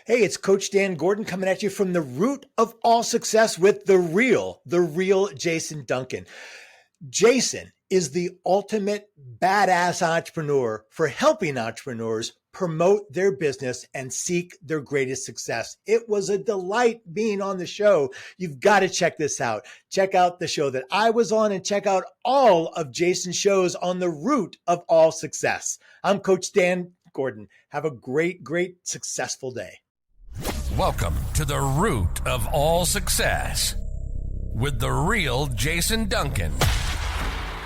Hey, it's Coach Dan Gordon coming at you from the root of all success with the real Jason Duncan. Jason is the ultimate badass entrepreneur for helping entrepreneurs promote their business and seek their greatest success. It was a delight being on the show. You've got to check this out. Check out the show that I was on and check out all of Jason's shows on the root of all success. I'm Coach Dan Gordon. Have a great, successful day. Welcome to the root of all success with the real Jason Duncan,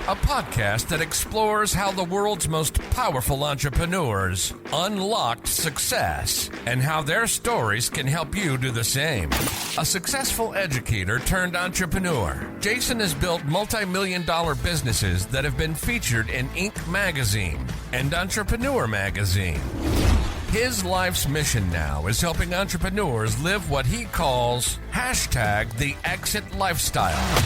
a podcast that explores how the world's most powerful entrepreneurs unlocked success and how their stories can help you do the same. A successful educator turned entrepreneur, Jason has built multi-million-dollar businesses that have been featured in Inc. magazine and Entrepreneur magazine. His life's mission now is helping entrepreneurs live what he calls #the exit lifestyle.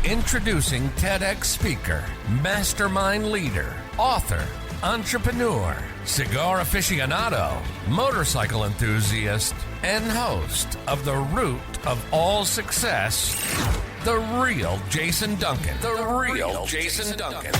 Introducing TEDx speaker, mastermind leader, author, entrepreneur, cigar aficionado, motorcycle enthusiast, and host of The Root of All Success, the real Jason Duncan. The real Jason Duncan.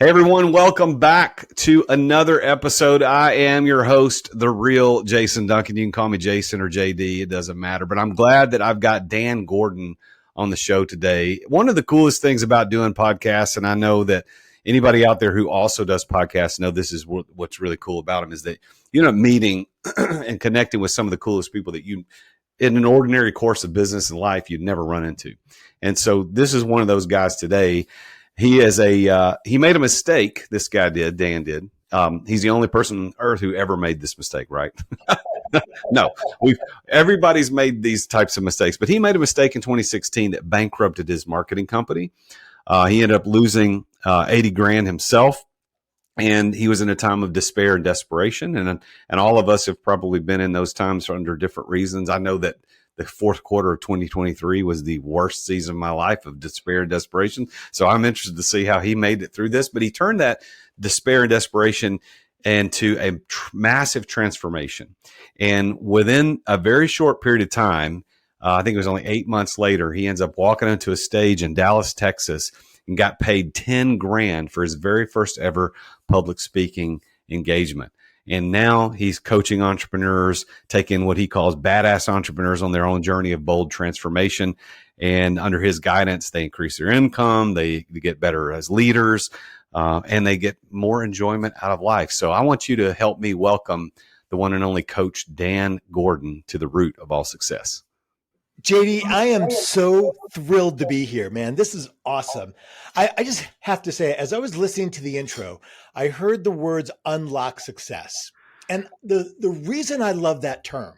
Hey everyone, welcome back to another episode. I am your host, the real Jason Duncan. You can call me Jason or JD, it doesn't matter. But I'm glad that I've got Dan Gordon on the show today. One of the coolest things about doing podcasts, and I know that anybody out there who also does podcasts know this is what's really cool about them, is that you end up meeting and connecting with some of the coolest people that you, in an ordinary course of business and life, you'd never run into. And so this is one of those guys today. He made a mistake. This guy did, Dan did. He's the only person on earth who ever made this mistake, right? No, everybody's made these types of mistakes, but he made a mistake in 2016 that bankrupted his marketing company. He ended up losing 80 grand himself, and he was in a time of despair and desperation. And all of us have probably been in those times under different reasons. I know that the fourth quarter of 2023 was the worst season of my life of despair and desperation. So I'm interested to see how he made it through this, but he turned that despair and desperation into a massive transformation. And within a very short period of time, I think it was only 8 months later, he ends up walking onto a stage in Dallas, Texas, and got paid 10 grand for his very first ever public speaking engagement. And now he's coaching entrepreneurs, taking what he calls badass entrepreneurs on their own journey of bold transformation. And under his guidance, they increase their income, they get better as leaders, and they get more enjoyment out of life. So I want you to help me welcome the one and only Coach Dan Gordon to the root of all success. JD, I am so thrilled to be here, man. This is awesome. I just have to say, as I was listening to the intro, I heard the words unlock success. And the reason I love that term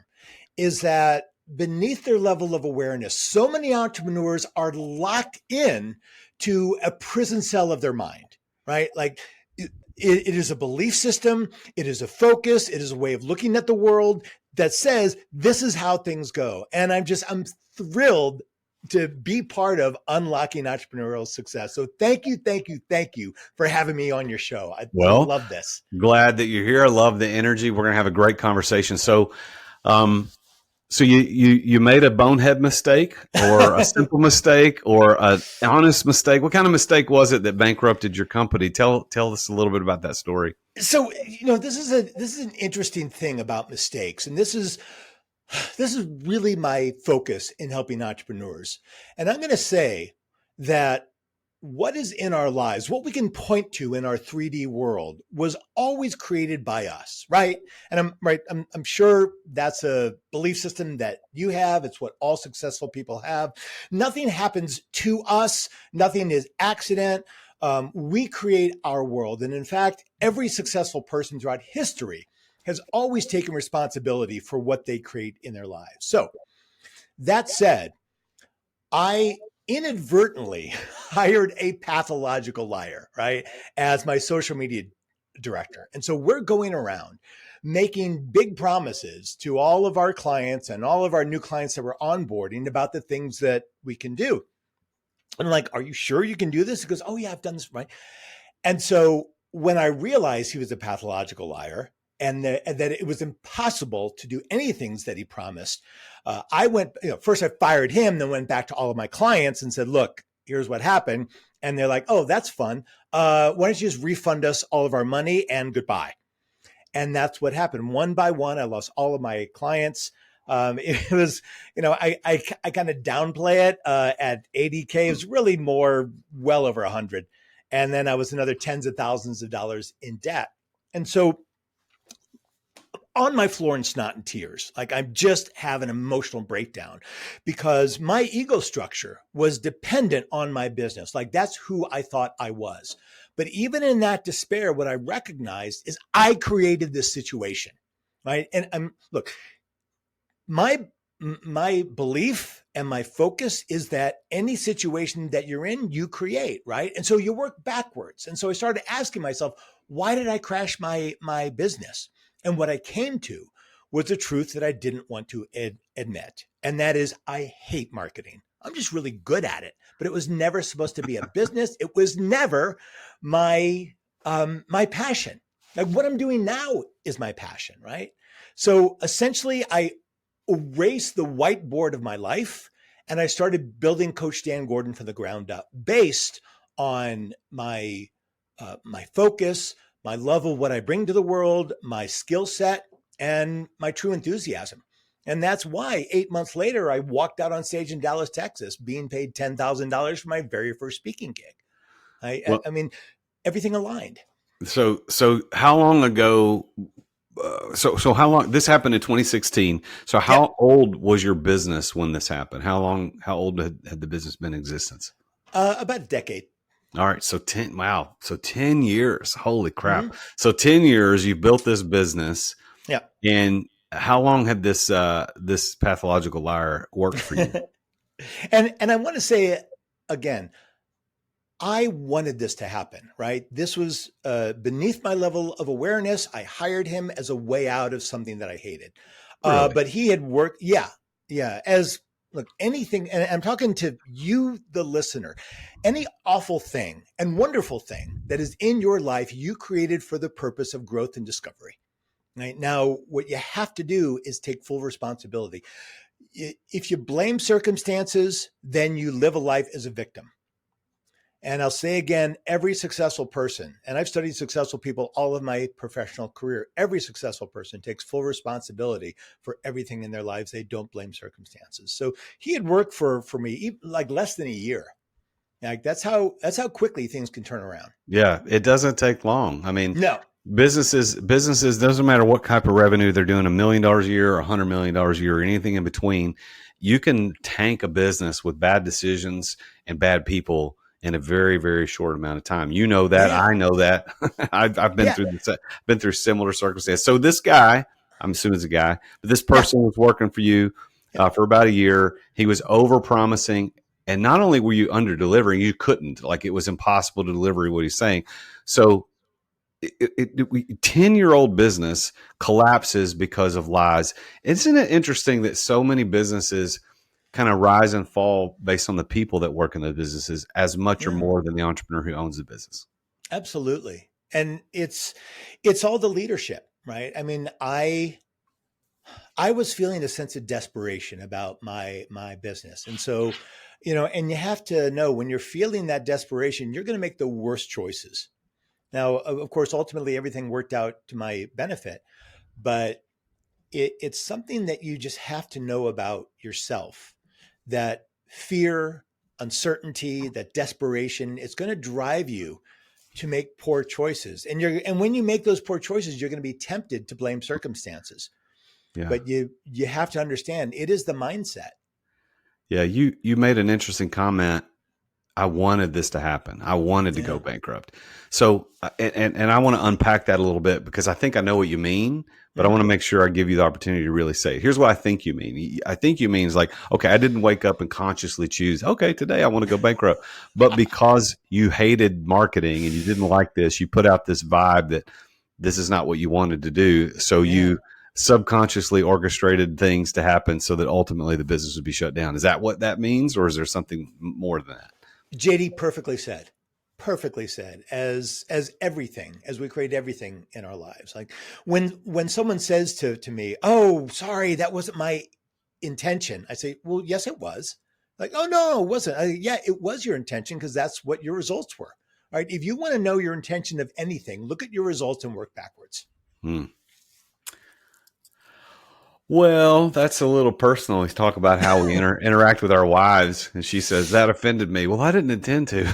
is that beneath their level of awareness, so many entrepreneurs are locked in to a prison cell of their mind, right? Like it is a belief system. It is a focus. It is a way of looking at the world that says this is how things go. And I'm thrilled to be part of unlocking entrepreneurial success. So thank you for having me on your show. I love this. Glad that you're here. I love the energy. We're going to have a great conversation. So, you made a bonehead mistake or a simple mistake or an honest mistake. What kind of mistake was it that bankrupted your company? Tell us a little bit about that story. So, this is an interesting thing about mistakes. And this is really my focus in helping entrepreneurs. And I'm going to say that what is in our lives, what we can point to in our 3D world was always created by us, right? And I'm sure that's a belief system that you have. It's what all successful people have. Nothing happens to us. Nothing is accident. We create our world. And in fact, every successful person throughout history has always taken responsibility for what they create in their lives. So that said, I inadvertently hired a pathological liar, right, as my social media director. And so we're going around making big promises to all of our clients and all of our new clients that we're onboarding about the things that we can do. And I'm like, are you sure you can do this? He goes, oh yeah, I've done this, right? And so when I realized he was a pathological liar, and that it was impossible to do any things that he promised. I went, first I fired him, then went back to all of my clients and said, look, here's what happened. And they're like, oh, that's fun. Why don't you just refund us all of our money and goodbye? And that's what happened. One by one, I lost all of my clients. It was, I kind of downplay it at 80K. It was really more, well over 100. And then I was another tens of thousands of dollars in debt. And so on my floor in snot and tears, like I just have an emotional breakdown because my ego structure was dependent on my business. Like that's who I thought I was. But even in that despair, what I recognized is I created this situation, right? And look, my belief and my focus is that any situation that you're in, you create, right? And so you work backwards. And so I started asking myself, why did I crash my business? And what I came to was the truth that I didn't want to admit. And that is, I hate marketing. I'm just really good at it, but it was never supposed to be a business. It was never my passion. Like what I'm doing now is my passion, right? So essentially I erased the whiteboard of my life and I started building Coach Dan Gordon from the ground up based on my focus, my love of what I bring to the world, my skill set, and my true enthusiasm. And that's why 8 months later, I walked out on stage in Dallas, Texas, being paid $10,000 for my very first speaking gig. I mean, everything aligned. So how long ago? So how long? This happened in 2016. So how old was your business when this happened? How old had the business been in existence? About a decade. All right. So 10, wow. So 10 years. Holy crap. Mm-hmm. So 10 years, you built this business. Yeah. And how long had this pathological liar worked for you? And I want to say again, I wanted this to happen, right? This was beneath my level of awareness. I hired him as a way out of something that I hated. Really? But he had worked. Yeah. Look, anything, and I'm talking to you, the listener, any awful thing and wonderful thing that is in your life, you created for the purpose of growth and discovery. Right? Now, what you have to do is take full responsibility. If you blame circumstances, then you live a life as a victim. And I'll say again, every successful person, and I've studied successful people all of my professional career, every successful person takes full responsibility for everything in their lives. They don't blame circumstances. So he had worked for me like less than a year. Like that's how quickly things can turn around. Yeah, it doesn't take long. I mean, no. Businesses doesn't matter what type of revenue they're doing, $1 million a year or $100 million a year or anything in between. You can tank a business with bad decisions and bad people in a very, very short amount of time. You know that. Yeah. I know that. I've been through this, been through similar circumstances. So this guy, I'm assuming it's a guy, but this person was working for you for about a year. He was over promising. And not only were you under delivering, you couldn't, like it was impossible to deliver what he's saying. So 10-year-old business collapses because of lies. Isn't it interesting that so many businesses kind of rise and fall based on the people that work in the businesses as much or more than the entrepreneur who owns the business? Absolutely. And it's all the leadership, right? I mean, I was feeling a sense of desperation about my business. And so, and you have to know when you're feeling that desperation, you're going to make the worst choices. Now, of course, ultimately everything worked out to my benefit, but it's something that you just have to know about yourself, that fear, uncertainty, that desperation, it's going to drive you to make poor choices. And when you make those poor choices, you're going to be tempted to blame circumstances. Yeah. But you have to understand it is the mindset. Yeah, you made an interesting comment. I wanted this to happen. I wanted to go bankrupt. So, and I want to unpack that a little bit because I think I know what you mean, but I want to make sure I give you the opportunity to really say it. Here's what I think you mean. I think you mean is like, okay, I didn't wake up and consciously choose, okay, today I want to go bankrupt. But because you hated marketing and you didn't like this, you put out this vibe that this is not what you wanted to do. So you subconsciously orchestrated things to happen so that ultimately the business would be shut down. Is that what that means? Or is there something more than that? JD, perfectly said. perfectly said. As everything, as we create everything in our lives. Like when someone says to me, "Oh, sorry, that wasn't my intention," I say, "Well, yes, it was." Like, "Oh no, it wasn't." Yeah, it was your intention because that's what your results were. All right. If you want to know your intention of anything, look at your results and work backwards. Hmm. Well, that's a little personal. We talk about how we interact with our wives, and she says that offended me. Well, I didn't intend to.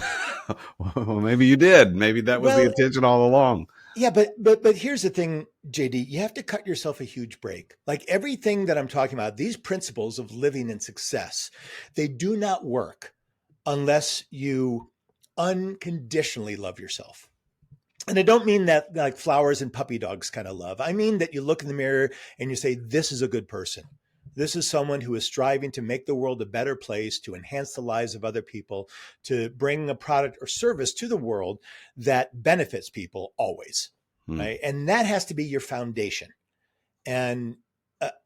Well, maybe you did. Maybe that was the Well, intention all along. yeah, but here's the thing, JD, you have to cut yourself a huge break. Like everything that I'm talking about, these principles of living in success, they do not work unless you unconditionally love yourself. And I don't mean that like flowers and puppy dogs kind of love. I mean that you look in the mirror and you say, this is a good person. This is someone who is striving to make the world a better place, to enhance the lives of other people, to bring a product or service to the world that benefits people always. Hmm. Right. And that has to be your foundation. And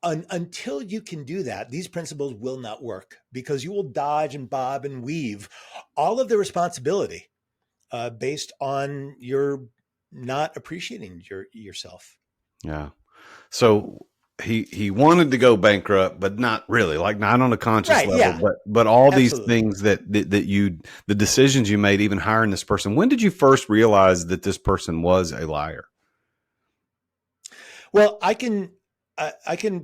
until you can do that, these principles will not work because you will dodge and bob and weave all of the responsibility based on your not appreciating yourself. Yeah. So he wanted to go bankrupt, but not really, like not on a conscious Right. level, Yeah, but all these absolutely. things that you, the decisions you made, even hiring this person. When did you first realize that this person was a liar? Well, I can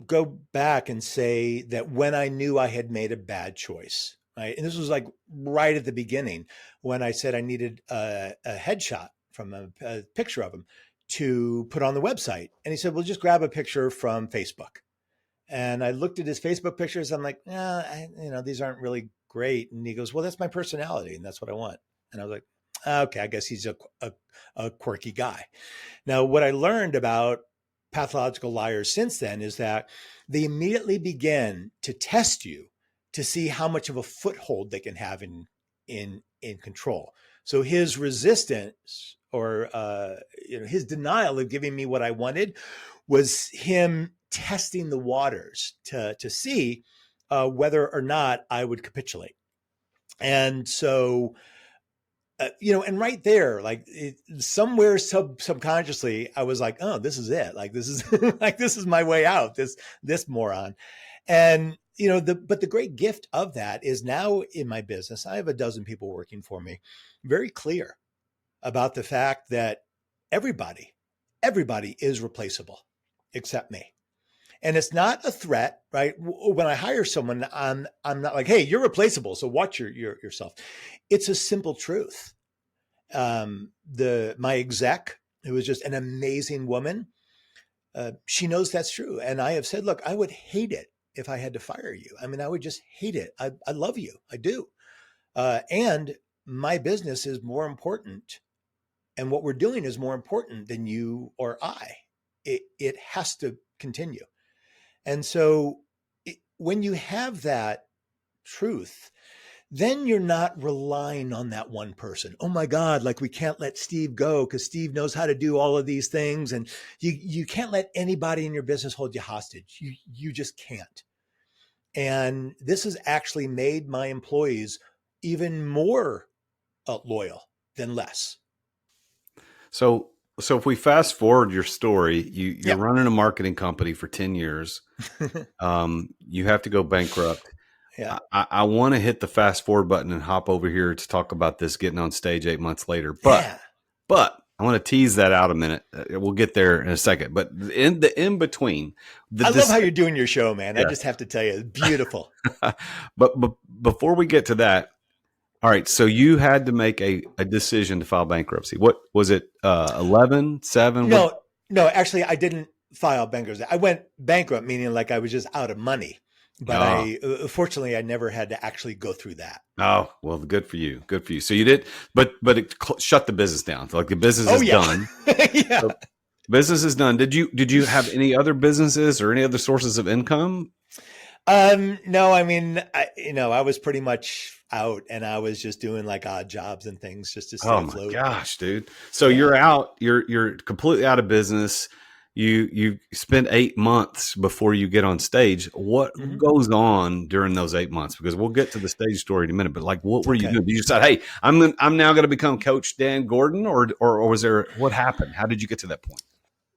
go back and say that when I knew I had made a bad choice, right? And this was like right at the beginning when I said I needed a headshot from a picture of him to put on the website. And he said, well, just grab a picture from Facebook. And I looked at his Facebook pictures. I'm like, these aren't really great. And he goes, well, that's my personality. And that's what I want. And I was like, okay, I guess he's a quirky guy. Now, what I learned about pathological liars since then is that they immediately begin to test you to see how much of a foothold they can have in control. So his resistance or his denial of giving me what I wanted was him testing the waters to see whether or not I would capitulate. And so and right there, like somewhere subconsciously, I was like, oh, this is it. Like, this is like, this is my way out, this moron. And, but the great gift of that is now in my business, I have a dozen people working for me, very clear about the fact that everybody is replaceable except me. And it's not a threat, right? When I hire someone, I'm not like, hey, you're replaceable, so watch yourself. It's a simple truth. My exec, who is just an amazing woman, she knows that's true. And I have said, look, I would hate it if I had to fire you. I mean, I would just hate it. I love you. I do. And my business is more important. And what we're doing is more important than you or I. It has to continue. And so when you have that truth, then you're not relying on that one person. Oh my God, like we can't let Steve go because Steve knows how to do all of these things. And you can't let anybody in your business hold you hostage. You just can't. And this has actually made my employees even more loyal than less. So if we fast forward your story, you're Yeah. running a marketing company for 10 years. You have to go bankrupt. Yeah. I want to hit the fast forward button and hop over here to talk about this getting on stage 8 months later. But I want to tease that out a minute. We'll get there in a second. But in between, I love how you're doing your show, man. Yeah. I just have to tell you, it's beautiful. but before we get to that, all right. So you had to make a decision to file bankruptcy. What was it? 11, 7? No, actually, I didn't file bankruptcy. I went bankrupt, meaning like I was just out of money. But fortunately, I never had to actually go through that. Oh, well, good for you. Good for you. So you did, but it shut the business down. Like the business is done. Yeah. So business is done. Did you have any other businesses or any other sources of income? No, I mean, I was pretty much out and I was just doing like odd jobs and things just to stay afloat. Oh my gosh, dude. So you're out, you're completely out of business. you spend 8 months before you get on stage. What Mhm. goes on during those 8 months? Because we'll get to the stage story in a minute. But like, what were you Okay. doing? Did you decide, hey, I'm now going to become Coach Dan Gordon, or was there, what happened? How did you get to that point?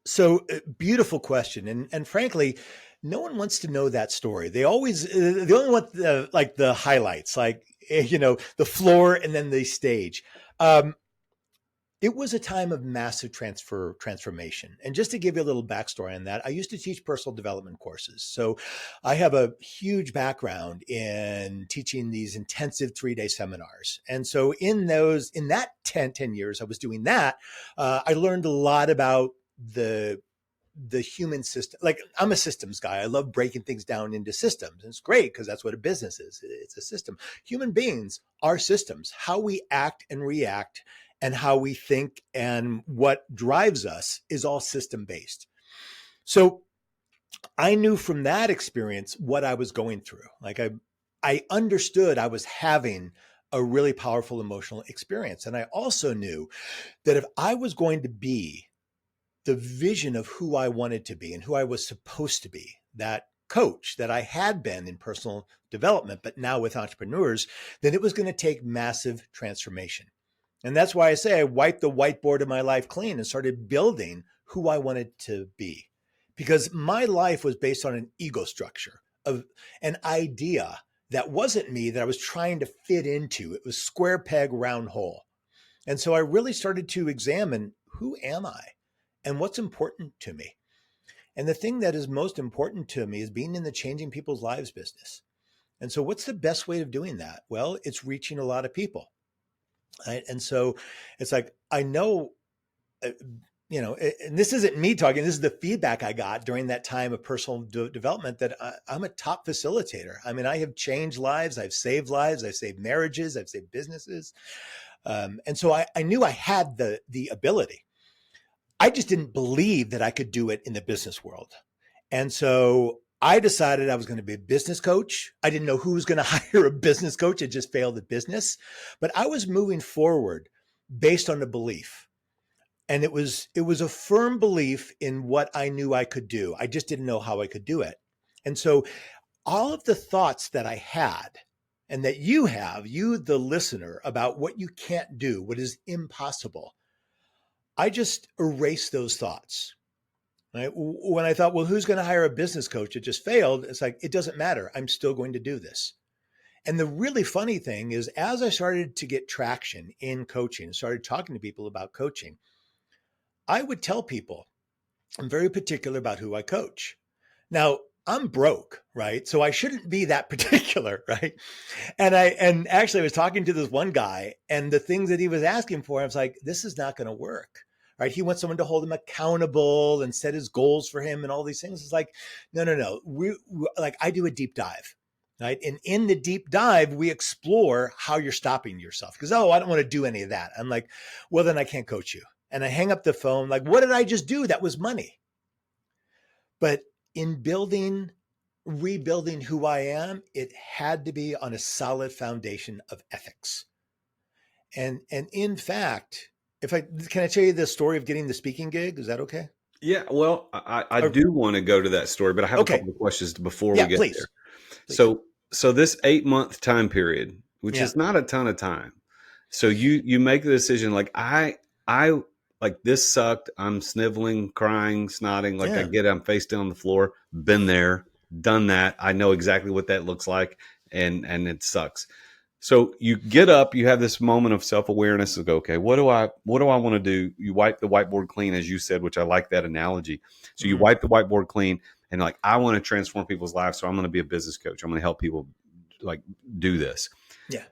So beautiful question, and frankly, no one wants to know that story. They always they only want like the highlights, like the floor and then the stage. Um, it was a time of massive transformation. And just to give you a little backstory on that, I used to teach personal development courses. So I have a huge background in teaching these intensive 3-day seminars. And so in that 10 years I was doing that, I learned a lot about the human system. Like, I'm a systems guy. I love breaking things down into systems. And it's great because that's what a business is. It's a system. Human beings are systems. How we act and react and how we think and what drives us is all system based. So I knew from that experience what I was going through. Like, I understood I was having a really powerful emotional experience. And I also knew that if I was going to be the vision of who I wanted to be and who I was supposed to be, that coach that I had been in personal development, but now with entrepreneurs, then it was going to take massive transformation. And that's why I say I wiped the whiteboard of my life clean and started building who I wanted to be. Because my life was based on an ego structure of an idea that wasn't me, that I was trying to fit into. It was square peg, round hole. And so I really started to examine, who am I and what's important to me? And the thing that is most important to me is being in the changing people's lives business. And so what's the best way of doing that? Well, it's reaching a lot of people. Right? And so it's like, I know, uh, and this isn't me talking, this is the feedback I got during that time of personal development, that I'm a top facilitator. I mean, I have changed lives. I've saved marriages, I've saved businesses. And so I knew I had the ability. I just didn't believe that I could do it in the business world. And so I decided I was going to be a business coach. I didn't know who was going to hire a business coach. It just failed at business. But I was moving forward based on a belief. And it was a firm belief in what I knew I could do. I just didn't know how I could do it. And so all of the thoughts that I had and that you have, you, the listener, about what you can't do, what is impossible, I just erased those thoughts. Right? When I thought, well, who's going to hire a business coach? It just failed. It's like, it doesn't matter. I'm still going to do this. And the really funny thing is, as I started to get traction in coaching, started talking to people about coaching, I would tell people I'm very particular about who I coach. Now, I'm broke, right? So I shouldn't be that particular, right? And actually I was talking to this one guy, and the things that he was asking for, I was like, this is not going to work. Right? He wants someone to hold him accountable and set his goals for him and all these things. It's like, no. We like, I do a deep dive, right? And in the deep dive, we explore how you're stopping yourself. Because, oh, I don't want to do any of that. I'm like, well, then I can't coach you. And I hang up the phone. Like, what did I just do? That was money. But in rebuilding who I am, it had to be on a solid foundation of ethics. And in fact, can I tell you the story of getting the speaking gig? Is that okay? Yeah, well, I Or, do want to go to that story, but I have a okay. couple of questions before we Yeah, get there. please. Please. So this 8 month time period, which Yeah. is not a ton of time. So you make the decision, like, I like, this sucked. I'm sniveling, crying, snotting. Like, Yeah. I'm face down on the floor. Been there, done that. I know exactly what that looks like, and it sucks. So you get up, you have this moment of self-awareness of, okay, what do I want to do? You wipe the whiteboard clean, as you said, which I like that analogy. So you wipe the whiteboard clean, and like, I want to transform people's lives. So I'm going to be a business coach. I'm going to help people like do this. Yeah.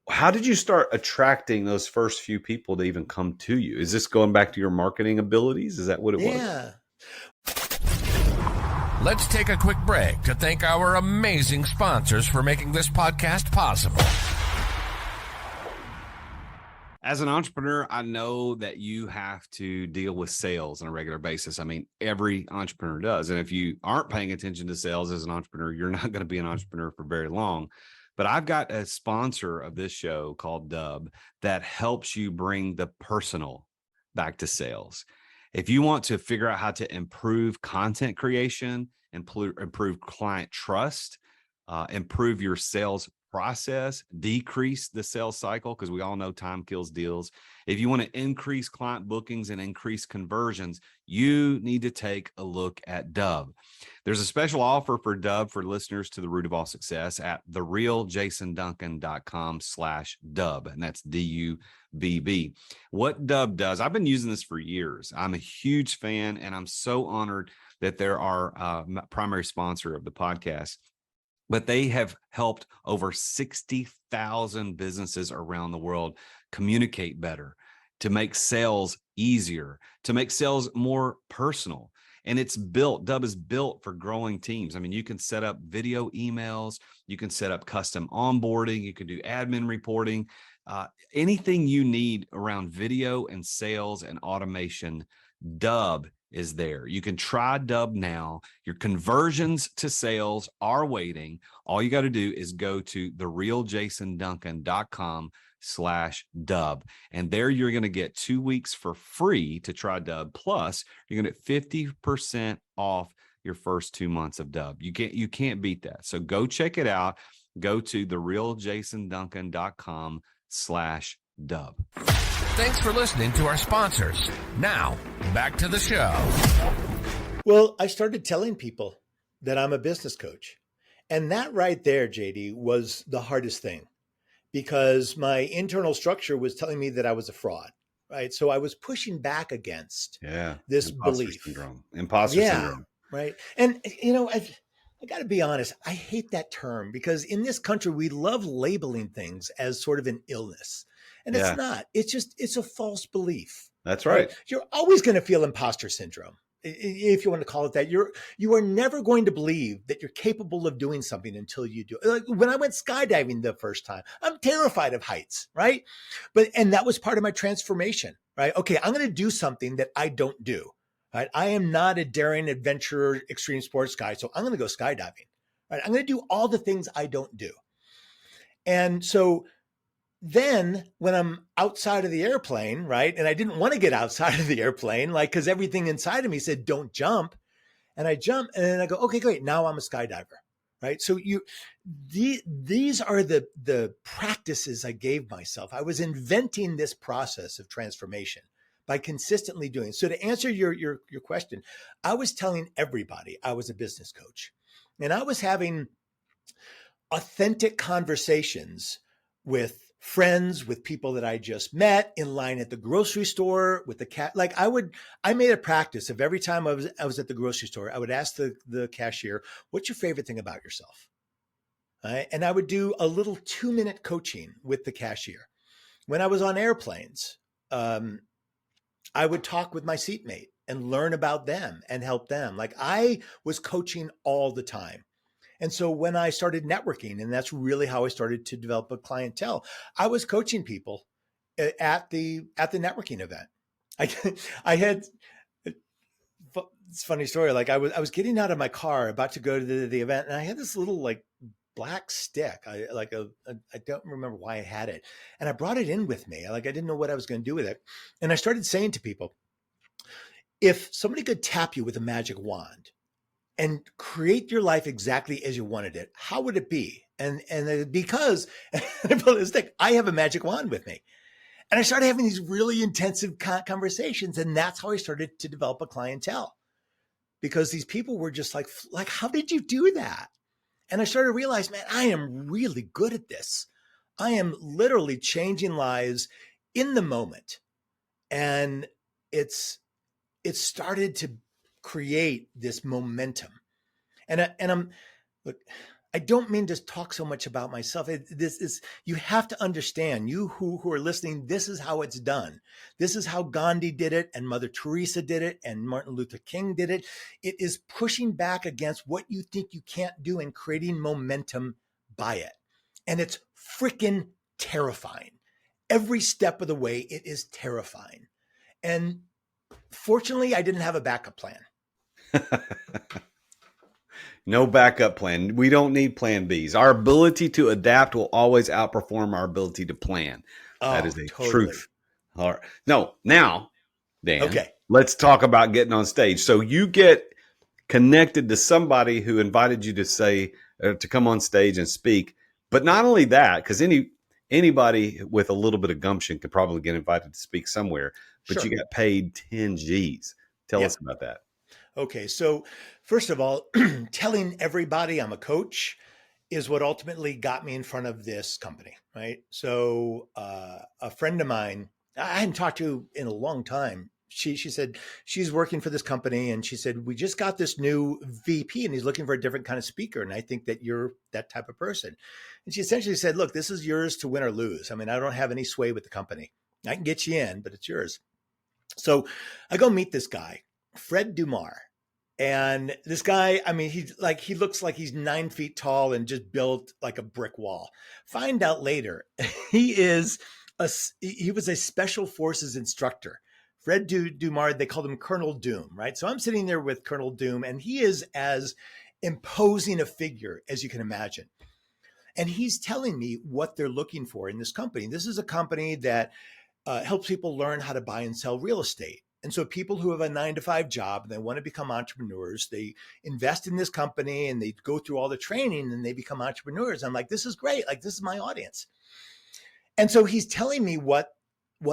How did you start attracting those first few people to even come to you? Is this going back to your marketing abilities? Is that what it was? Yeah. Let's take a quick break to thank our amazing sponsors for making this podcast possible. As an entrepreneur, I know that you have to deal with sales on a regular basis. I mean, every entrepreneur does. And if you aren't paying attention to sales as an entrepreneur, you're not going to be an entrepreneur for very long. But I've got a sponsor of this show called Dub that helps you bring the personal back to sales. If you want to figure out how to improve content creation, improve client trust, improve your sales process, decrease the sales cycle, because we all know time kills deals. If you want to increase client bookings and increase conversions, you need to take a look at Dub. There's a special offer for Dub for listeners to The Root of All Success at therealjasonduncan.com/Dub. And that's DUBB. What Dub does, I've been using this for years. I'm a huge fan, and I'm so honored that they're our primary sponsor of the podcast. But they have helped over 60,000 businesses around the world communicate better, to make sales easier, to make sales more personal. And Dub is built for growing teams. I mean, you can set up video emails, you can set up custom onboarding, you can do admin reporting, anything you need around video and sales and automation. Dub is there. You can try Dub now. Your conversions to sales are waiting. All you got to do is go to therealjasonduncan.com/Dub. And there you're going to get 2 weeks for free to try Dub. Plus, you're going to get 50% off your first 2 months of Dub. You can't beat that. So go check it out. Go to therealjasonduncan.com/Dub. Thanks for listening to our sponsors. Now, back to the show. Well, I started telling people that I'm a business coach. And that right there, JD, was the hardest thing, because my internal structure was telling me that I was a fraud, right? So I was pushing back against this belief. Imposter syndrome. Right. And, you know, I got to be honest, I hate that term, because in this country, we love labeling things as sort of an illness. And it's not. It's a false belief. That's right. You're always going to feel imposter syndrome, if you want to call it that. You are never going to believe that you're capable of doing something until you do. Like when I went skydiving the first time, I'm terrified of heights, right? And that was part of my transformation, right? Okay, I'm going to do something that I don't do, right? I am not a daring adventurer, extreme sports guy, so I'm going to go skydiving, right? I'm going to do all the things I don't do. And so then when I'm outside of the airplane, right? And I didn't want to get outside of the airplane, like, because everything inside of me said, don't jump. And I jump, and then I go, okay, great. Now I'm a skydiver, right? So these are the practices I gave myself. I was inventing this process of transformation by consistently doing. So to answer your question, I was telling everybody I was a business coach, and I was having authentic conversations with friends, with people that I just met, in line at the grocery store, with the cat. Like I made a practice of every time I was at the grocery store, I would ask the cashier, what's your favorite thing about yourself? Right? And I would do a little 2-minute coaching with the cashier. When I was on airplanes, I would talk with my seatmate and learn about them and help them. Like I was coaching all the time. And so when I started networking, and that's really how I started to develop a clientele, I was coaching people at the networking event. I had, it's a funny story. Like I was getting out of my car, about to go to the event, and I had this little like black stick. I don't remember why I had it, and I brought it in with me. Like I didn't know what I was going to do with it, and I started saying to people, if somebody could tap you with a magic wand and create your life exactly as you wanted it, how would it be? And because I have a magic wand with me. And I started having these really intensive conversations. And that's how I started to develop a clientele, because these people were just like, how did you do that? And I started to realize, man, I am really good at this. I am literally changing lives in the moment. And it started to create this momentum. And I'm, look, I don't mean to talk so much about myself. You have to understand, you who are listening, this is how it's done. This is how Gandhi did it, and Mother Teresa did it, and Martin Luther King did it. It is pushing back against what you think you can't do and creating momentum by it. And it's freaking terrifying. Every step of the way, it is terrifying. And fortunately, I didn't have a backup plan. No backup plan. We don't need plan Bs. Our ability to adapt will always outperform our ability to plan. That is a truth. All right. No, now, Dan. Okay. let's talk about getting on stage. So you get connected to somebody who invited you to say to come on stage and speak. But not only that, because anybody with a little bit of gumption could probably get invited to speak somewhere. But you Sure. got paid 10 G's. Tell us Yep. about that. Okay. So, first of all, telling everybody I'm a coach is what ultimately got me in front of this company, right? So, a friend of mine I hadn't talked to in a long time. She said she's working for this company, and she said we just got this new VP, and he's looking for a different kind of speaker, and I think that you're that type of person. And she essentially said, "Look, this is yours to win or lose. I mean, I don't have any sway with the company. I can get you in, but it's yours." So I go meet this guy, Fred Dumar. And this guy, I mean, he looks like he's 9 feet tall and just built like a brick wall. Find out later, he is he was a special forces instructor. Fred Dumar, they called him Colonel Doom, right? So I'm sitting there with Colonel Doom, and he is as imposing a figure as you can imagine. And he's telling me what they're looking for in this company. This is a company that helps people learn how to buy and sell real estate. And so people who have a 9 to 5 job and they want to become entrepreneurs, they invest in this company and they go through all the training and they become entrepreneurs. I'm like, this is great. Like, this is my audience. And so he's telling me what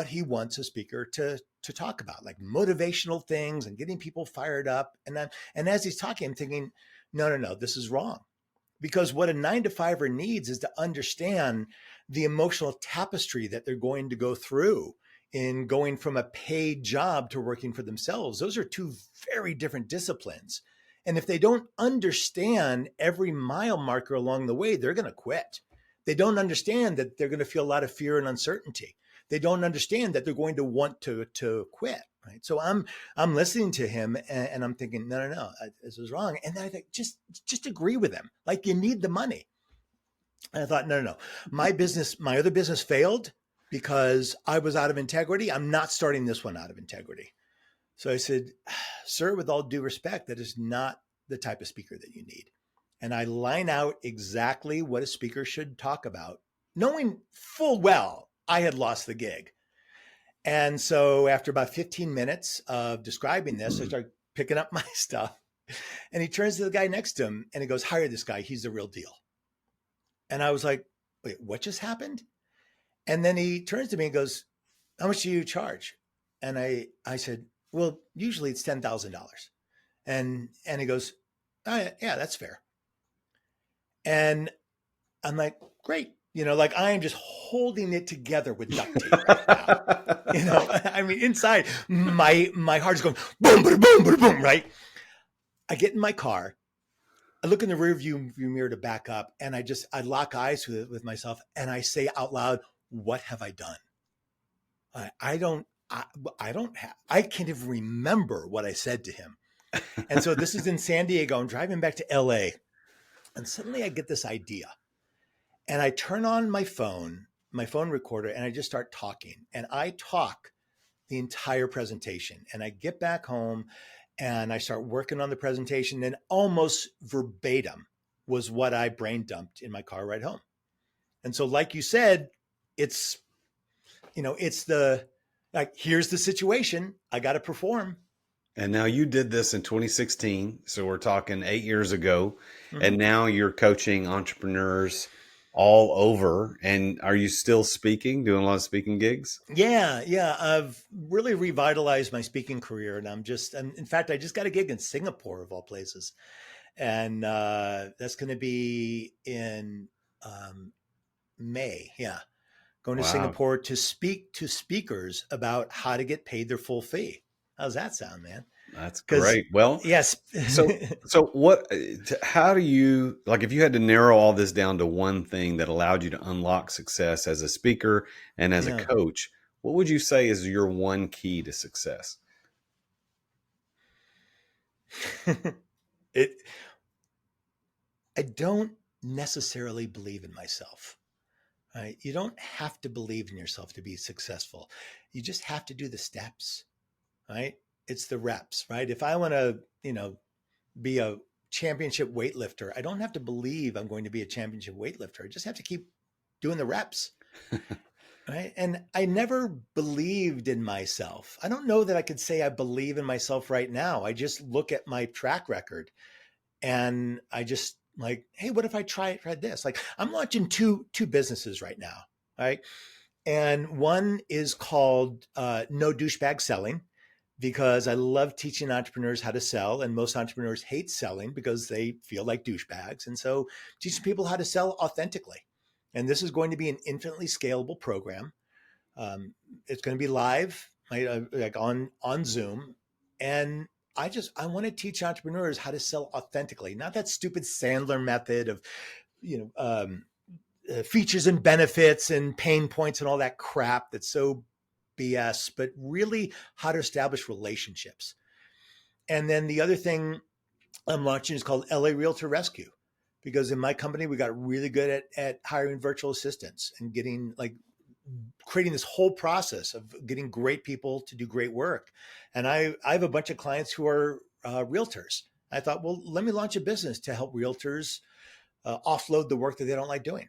he wants a speaker to talk about, like motivational things and getting people fired up. And as he's talking, I'm thinking, no, this is wrong. Because what a 9 to 5er needs is to understand the emotional tapestry that they're going to go through in going from a paid job to working for themselves. Those are two very different disciplines. And if they don't understand every mile marker along the way, they're going to quit. They don't understand that they're going to feel a lot of fear and uncertainty. They don't understand that they're going to want to quit. Right. So I'm listening to him and I'm thinking, no, this is wrong. And then I think, just agree with him. Like, you need the money. And I thought, no. My other business failed because I was out of integrity. I'm not starting this one out of integrity. So I said, sir, with all due respect, that is not the type of speaker that you need. And I line out exactly what a speaker should talk about, knowing full well I had lost the gig. And so after about 15 minutes of describing this, I start picking up my stuff. And he turns to the guy next to him and he goes, hire this guy. He's the real deal. And I was like, wait, what just happened? And then he turns to me and goes, how much do you charge? And I said, well, usually it's $10,000. And he goes, oh, yeah, that's fair. And I'm like, great. Like, I am just holding it together with duct tape right now. I mean, inside my heart is going boom, boom, boom, boom, boom, right? I get in my car. I look in the rear view mirror to back up, and I lock eyes with myself, and I say out loud, what have I done? I can't even remember what I said to him. And so this is in San Diego. I'm driving back to LA, and suddenly I get this idea. And I turn on my phone recorder, and I just start talking. And I talk the entire presentation. And I get back home and I start working on the presentation, and almost verbatim was what I brain dumped in my car ride home. And so, like you said, it's here's the situation. I got to perform. And now you did this in 2016. So we're talking 8 years ago. Mm-hmm. And now you're coaching entrepreneurs all over. And are you still speaking, doing a lot of speaking gigs? Yeah. I've really revitalized my speaking career. And in fact, I just got a gig in Singapore, of all places. And that's going to be in May. Yeah. Going to Singapore to speak to speakers about how to get paid their full fee. How's that sound, man? That's great. Well, yes. so how do you, like, if you had to narrow all this down to one thing that allowed you to unlock success as a speaker and as a coach, what would you say is your one key to success? I don't necessarily believe in myself. Right? You don't have to believe in yourself to be successful. You just have to do the steps, right? It's the reps, right? If I want to, be a championship weightlifter, I don't have to believe I'm going to be a championship weightlifter. I just have to keep doing the reps. Right. And I never believed in myself. I don't know that I could say I believe in myself right now. I just look at my track record and I just like, hey, what if I tried this? Like I'm launching two businesses right now. Right. And one is called No Douchebag Selling because I love teaching entrepreneurs how to sell. And most entrepreneurs hate selling because they feel like douchebags. And so teaching people how to sell authentically. And this is going to be an infinitely scalable program. It's going to be live, right, like on Zoom. And I want to teach entrepreneurs how to sell authentically, not that stupid Sandler method of, you know, features and benefits and pain points and all that crap that's so BS, but really how to establish relationships. And then the other thing I'm launching is called LA Realtor Rescue, because in my company, we got really good at hiring virtual assistants and getting like creating this whole process of getting great people to do great work. And I have a bunch of clients who are realtors. I thought, well, let me launch a business to help realtors offload the work that they don't like doing.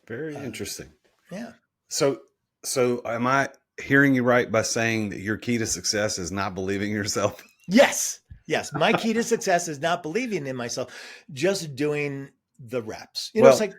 Very interesting. Yeah. So, so am I hearing you right by saying that your key to success is not believing in yourself? Yes. Yes. My key to success is not believing in myself, just doing the reps. You know, it's Well, like,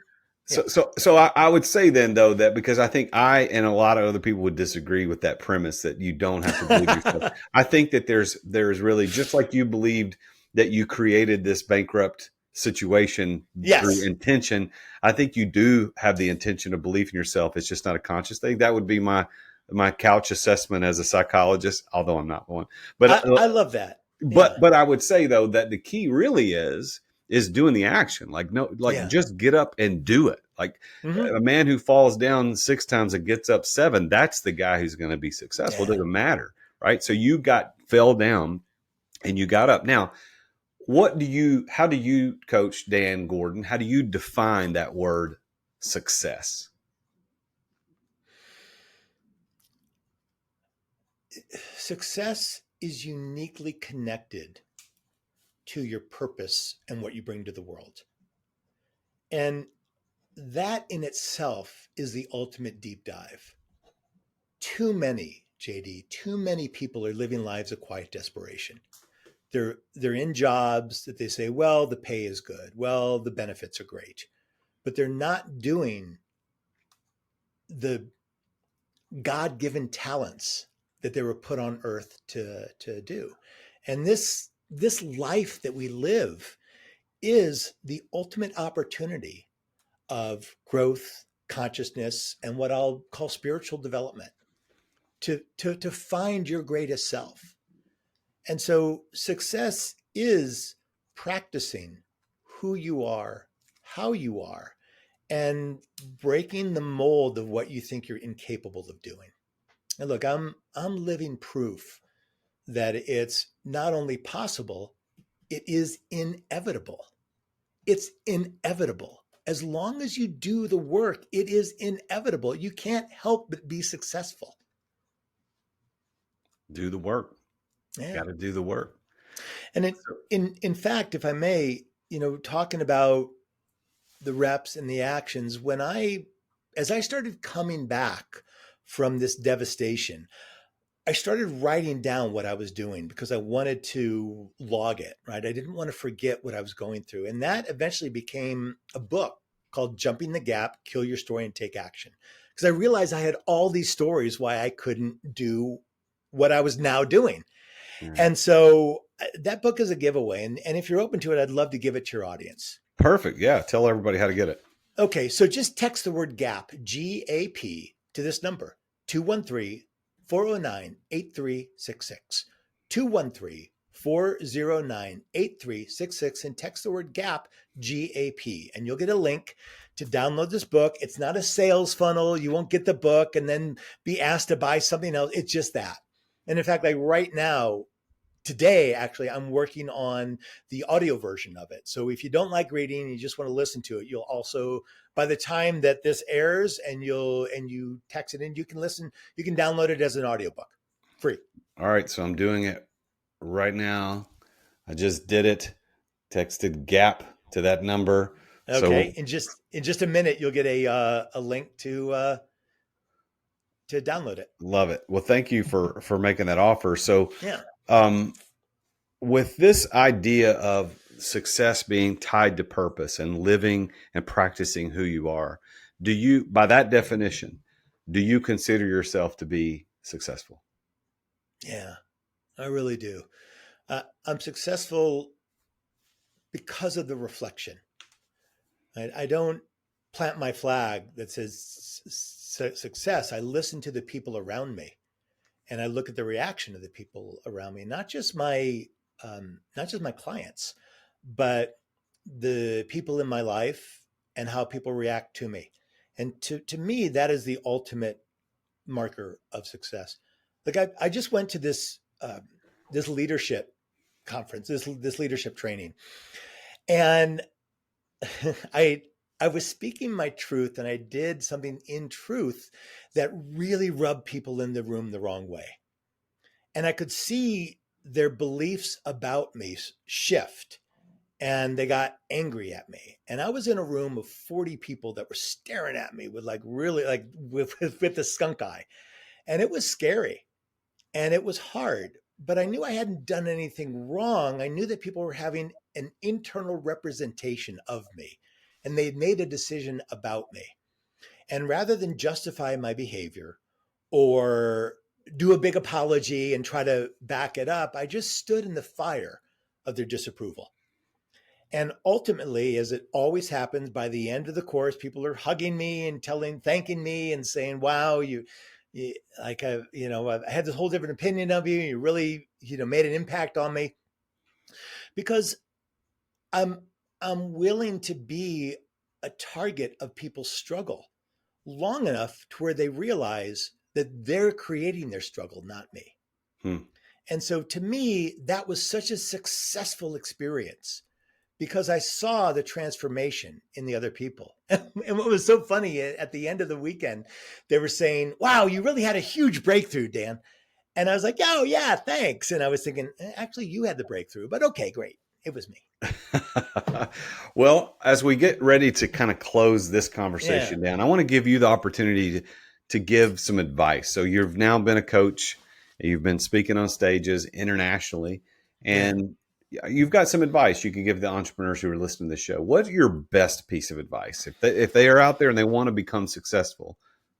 yeah. so I would say then though that because I think I and a lot of other people would disagree with that premise that you don't have to believe yourself. I think that there's really just like you believed that you created this bankrupt situation through Yes. intention. I think you do have the intention of belief in yourself. It's just not a conscious thing. That would be my couch assessment as a psychologist, although I'm not one. But I love that. Yeah. but I would say though that the key really is doing the action. Like no, like Yeah. just get up and do it. Like Mm-hmm. a man who falls down 6 times and gets up 7, that's the guy who's going to be successful. It Yeah. doesn't matter, right? So you fell down and you got up. Now, how do you, Coach Dan Gordon, how do you define that word success? Success is uniquely connected to your purpose and what you bring to the world. And that in itself is the ultimate deep dive. Too many, JD, too many people are living lives of quiet desperation. They're in jobs that they say, well, the pay is good. Well, the benefits are great. But they're not doing the God-given talents that they were put on earth to do. And this life that we live is the ultimate opportunity of growth, consciousness, and what I'll call spiritual development to find your greatest self. And so success is practicing who you are, how you are, and breaking the mold of what you think you're incapable of doing. And look, I'm living proof that it's not only possible, it is inevitable. It's inevitable. As long as you do the work, it is inevitable. You can't help but be successful. Do the work. Yeah. Got to do the work. And in fact, if I may, talking about the reps and the actions, as I started coming back from this devastation, I started writing down what I was doing because I wanted to log it, right? I didn't want to forget what I was going through. And that eventually became a book called Jumping the Gap, Kill Your Story and Take Action. Because I realized I had all these stories why I couldn't do what I was now doing. And so that book is a giveaway. And if you're open to it, I'd love to give it to your audience. Perfect. Yeah. Tell everybody how to get it. Okay. So just text the word GAP, GAP, to this number, 213-409-8366. 213-409-8366 and text the word GAP, GAP, and you'll get a link to download this book. It's not a sales funnel. You won't get the book and then be asked to buy something else. It's just that. And in fact, like right now, today, actually, I'm working on the audio version of it. So if you don't like reading and you just want to listen to it, you'll also, by the time that this airs and you text it in, you can download it as an audiobook, free. All right. So I'm doing it right now. I just did it. Texted GAP to that number. Okay. So, in just a minute, you'll get a link to to download it. Love it. Well, thank you for making that offer. So, Yeah. um, with this idea of success being tied to purpose and living and practicing who you are, do you, by that definition, do you consider yourself to be successful? Yeah, I really do. I'm successful because of the reflection. I don't plant my flag that says success. I listen to the people around me, and I look at the reaction of the people around me, not just my clients, but the people in my life and how people react to me. And to me, that is the ultimate marker of success. Like I just went to this leadership conference, this leadership training, and I I was speaking my truth, and I did something in truth that really rubbed people in the room the wrong way. And I could see their beliefs about me shift, and they got angry at me. And I was in a room of 40 people that were staring at me with like really like with the skunk eye. And it was scary and it was hard, but I knew I hadn't done anything wrong. I knew that people were having an internal representation of me and they'd made a decision about me. And rather than justify my behavior or do a big apology and try to back it up, I just stood in the fire of their disapproval. And ultimately, as it always happens, by the end of the course, people are hugging me and thanking me and saying, "Wow, you like I had this whole different opinion of you. You really, made an impact on me." Because I'm I'm willing to be a target of people's struggle long enough to where they realize that they're creating their struggle, not me. Hmm. And so to me, that was such a successful experience because I saw the transformation in the other people. And what was so funny at the end of the weekend, they were saying, "Wow, you really had a huge breakthrough, Dan." And I was like, "Oh, yeah, thanks." And I was thinking, actually, you had the breakthrough, but okay, great. It was me. Well, as we get ready to kind of close this Yeah. conversation down, I want to give you the opportunity to give some advice. So you've now been a coach, you've been speaking on stages internationally, Yeah. and you've got some advice you can give the entrepreneurs who are listening to the show. What's your best piece of advice? If they are out there and they want to become successful,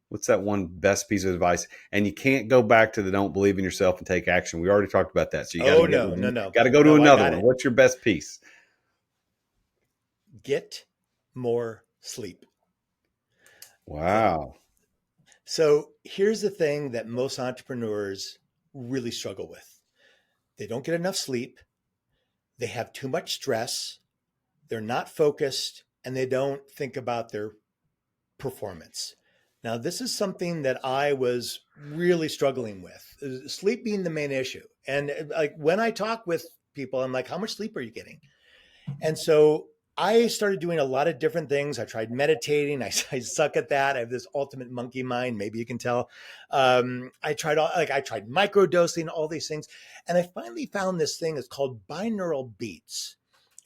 what's that one best piece of advice? And you can't go back to the don't believe in yourself and take action. We already talked about that. So you Oh, no, no, no. got to go to No, I another got one. it. What's your best piece? Get more sleep. Um, Wow. so here's the thing that most entrepreneurs really struggle with. They don't get enough sleep. They have too much stress. They're not focused and they don't think about their performance. Now, this is something that I was really struggling with, sleep being the main issue. And like when I talk with people, I'm like, "How much sleep are you getting?" And so I started doing a lot of different things. I tried meditating. I suck at that. I have this ultimate monkey mind. Maybe you can tell. I tried microdosing, all these things, and I finally found this thing. It's called binaural beats,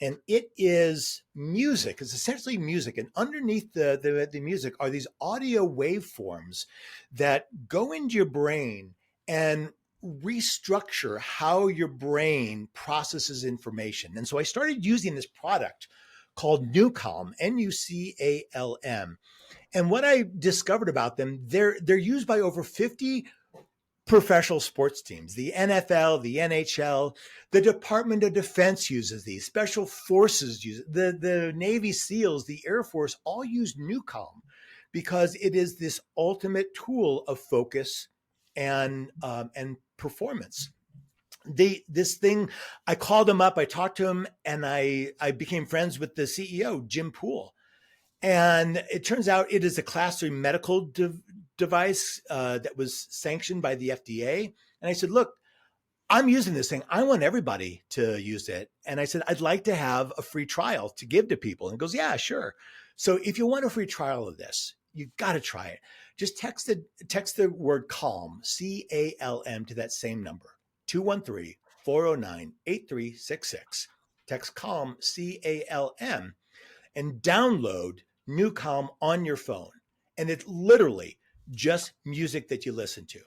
and it is music. It's essentially music, and underneath the music are these audio waveforms that go into your brain and restructure how your brain processes information. And so I started using this product called Nucalm, Nucalm. And what I discovered about them, they're used by over 50 professional sports teams, the NFL, the NHL, the Department of Defense uses these, special forces use it, the Navy SEALs, the Air Force all use Nucalm because it is this ultimate tool of focus and performance. This thing, I called him up, I talked to him, and I became friends with the CEO, Jim Poole. And it turns out it is a class 3 medical device that was sanctioned by the FDA. And I said, "Look, I'm using this thing. I want everybody to use it." And I said, "I'd like to have a free trial to give to people." And he goes, "Yeah, sure. So if you want a free trial of this, you've got to try it. Just text the word calm, CALM, to that same number, 213-409-8366. Text calm, CALM, and download Newcom on your phone. And it literally just music that you listen to.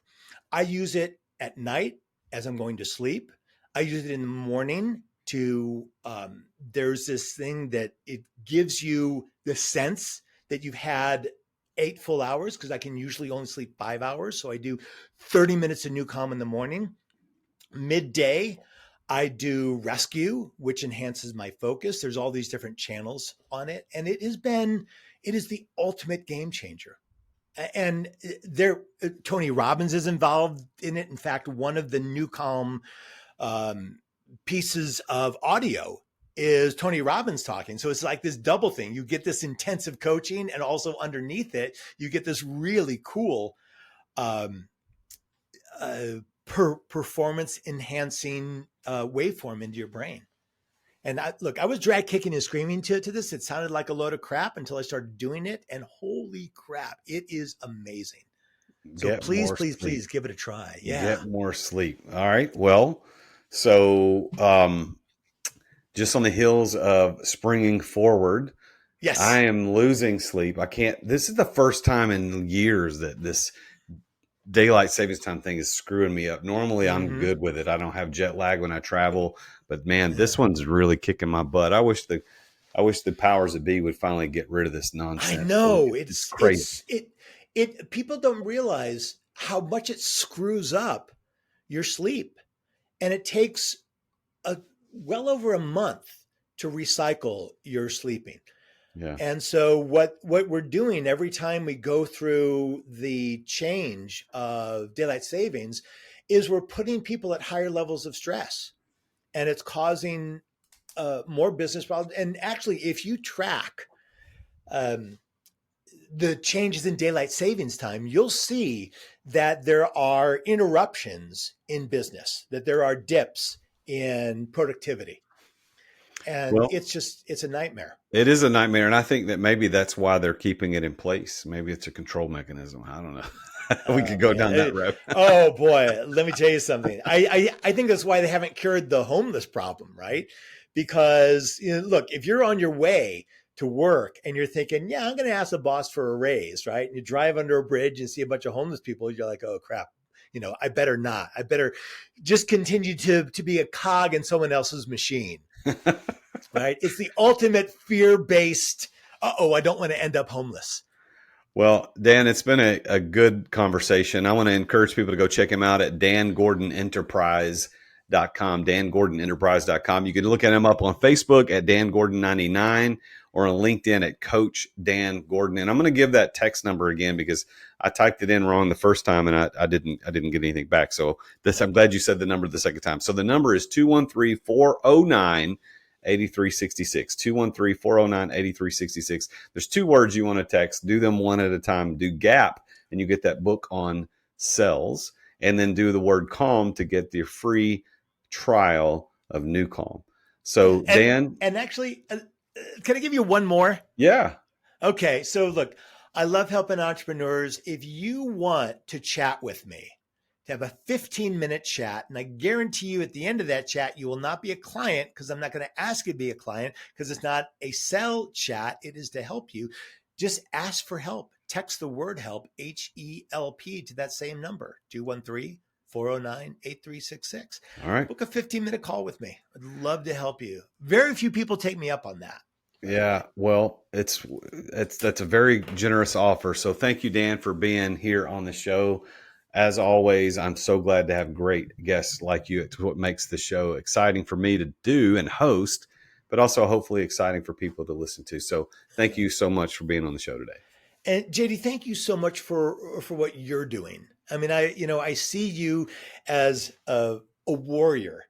I use it at night as I'm going to sleep. I use it in the morning to, there's this thing that it gives you the sense that you've had 8 full hours, because I can usually only sleep 5 hours. So I do 30 minutes of new calm in the morning. Midday, I do rescue, which enhances my focus. There's all these different channels on it. And it is the ultimate game changer. And Tony Robbins is involved in it. In fact, one of the new calm pieces of audio is Tony Robbins talking. So it's like this double thing. You get this intensive coaching, and also underneath it, you get this really cool performance enhancing waveform into your brain. And I was drag kicking and screaming to this. It sounded like a load of crap until I started doing it. And holy crap, it is amazing. So please give it a try. Yeah. Get more sleep. All right. Well, so just on the heels of springing forward, yes, I am losing sleep. This is the first time in years that this daylight savings time thing is screwing me up. Normally I'm good with it. I don't have jet lag when I travel, but man, this one's really kicking my butt. I wish the powers that be would finally get rid of this nonsense. I know it's crazy. People don't realize how much it screws up your sleep, and it takes well over a month to recycle your sleeping. Yeah. And so what we're doing every time we go through the change of daylight savings is we're putting people at higher levels of stress, and it's causing more business problems. And actually, if you track the changes in daylight savings time, you'll see that there are interruptions in business, that there are dips in productivity. And it's a nightmare. It is a nightmare. And I think that maybe that's why they're keeping it in place. Maybe it's a control mechanism. I don't know. We could go down that road. Oh boy. Let me tell you something. I think that's why they haven't cured the homeless problem, right? Because look, if you're on your way to work and you're thinking, yeah, I'm going to ask the boss for a raise, right? And you drive under a bridge and see a bunch of homeless people, you're like, oh crap. I better not. I better just continue to be a cog in someone else's machine. Right? It's the ultimate fear-based, I don't want to end up homeless. Well, Dan, it's been a good conversation. I want to encourage people to go check him out at dangordonenterprise.com, dangordonenterprise.com. You can look at him up on Facebook at dangordon99 or on LinkedIn at Coach Dan Gordon. And I'm going to give that text number again because I typed it in wrong the first time and I didn't get anything back. So I'm glad you said the number the second time. So the number is 213-409-8366, 213-409-8366. There's 2 words you want to text. Do them one at a time. Do GAP, and you get that book on sales. And then do the word calm to get the free trial of New Calm. So, Dan. And actually, can I give you one more? Yeah. Okay. So look, I love helping entrepreneurs. If you want to chat with me, to have a 15-minute chat, and I guarantee you at the end of that chat, you will not be a client, because I'm not going to ask you to be a client, because it's not a sell chat. It is to help you. Just ask for help. Text the word help, HELP, to that same number, 213-409-8366. All right. Book a 15-minute call with me. I'd love to help you. Very few people take me up on that. Yeah, well, that's a very generous offer. So thank you, Dan, for being here on the show. As always, I'm so glad to have great guests like you. It's what makes the show exciting for me to do and host, but also hopefully exciting for people to listen to. So thank you so much for being on the show today. And JD, thank you so much for what you're doing. I mean, I see you as a warrior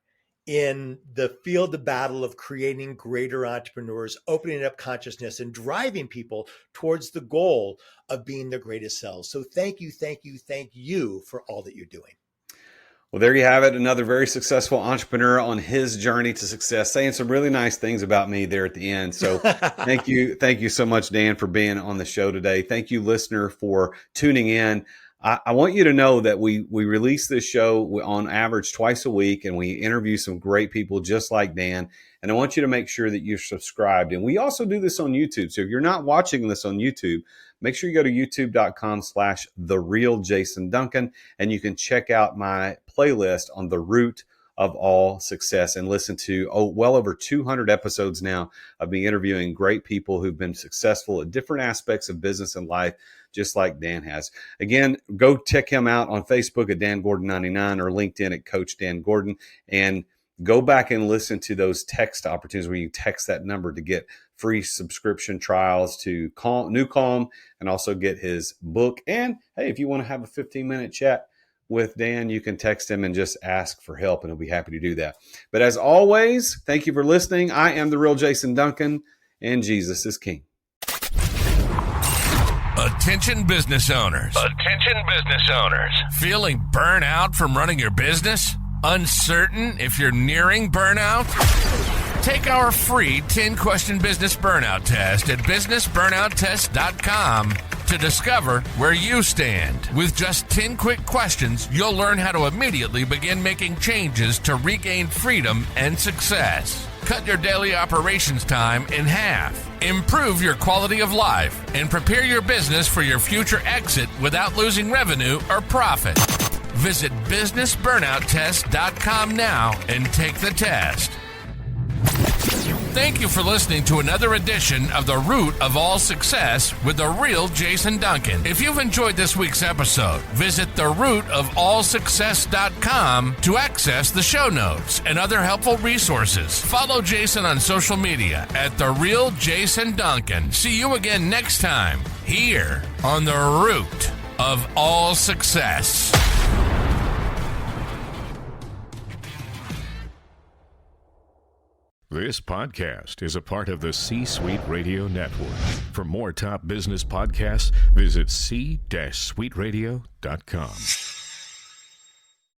in the field of battle of creating greater entrepreneurs, opening up consciousness, and driving people towards the goal of being their greatest selves. So thank you for all that you're doing. Well, there you have it. Another very successful entrepreneur on his journey to success, saying some really nice things about me there at the end. So thank you. Thank you so much, Dan, for being on the show today. Thank you, listener, for tuning in. I want you to know that we release this show on average twice a week, and we interview some great people just like Dan. And I want you to make sure that you're subscribed. And we also do this on YouTube. So if you're not watching this on YouTube, make sure you go to youtube.com/TheRealJasonDuncan, and you can check out my playlist on the root of all success and listen to well over 200 episodes now of me interviewing great people who've been successful at different aspects of business and life, just like Dan has. Again, go check him out on Facebook at Dan Gordon 99 or LinkedIn at Coach Dan Gordon, and go back and listen to those text opportunities where you text that number to get free subscription trials to New Calm, and also get his book. And hey, if you want to have a 15-minute chat with Dan, you can text him and just ask for help, and he'll be happy to do that. But as always, thank you for listening. I am the real Jason Duncan, and Jesus is King. Attention business owners. Attention business owners. Feeling burnout from running your business? Uncertain if you're nearing burnout? Take our free 10-question business burnout test at businessburnouttest.com to discover where you stand. With just 10 quick questions, you'll learn how to immediately begin making changes to regain freedom and success. Cut your daily operations time in half. Improve your quality of life and prepare your business for your future exit without losing revenue or profit. Visit businessburnouttest.com now and take the test. Thank you for listening to another edition of The Root of All Success with the real Jason Duncan. If you've enjoyed this week's episode, visit therootofallsuccess.com to access the show notes and other helpful resources. Follow Jason on social media at The Real Jason Duncan. See you again next time here on The Root of All Success. This podcast is a part of the C-Suite Radio Network. For more top business podcasts, visit c-suiteradio.com.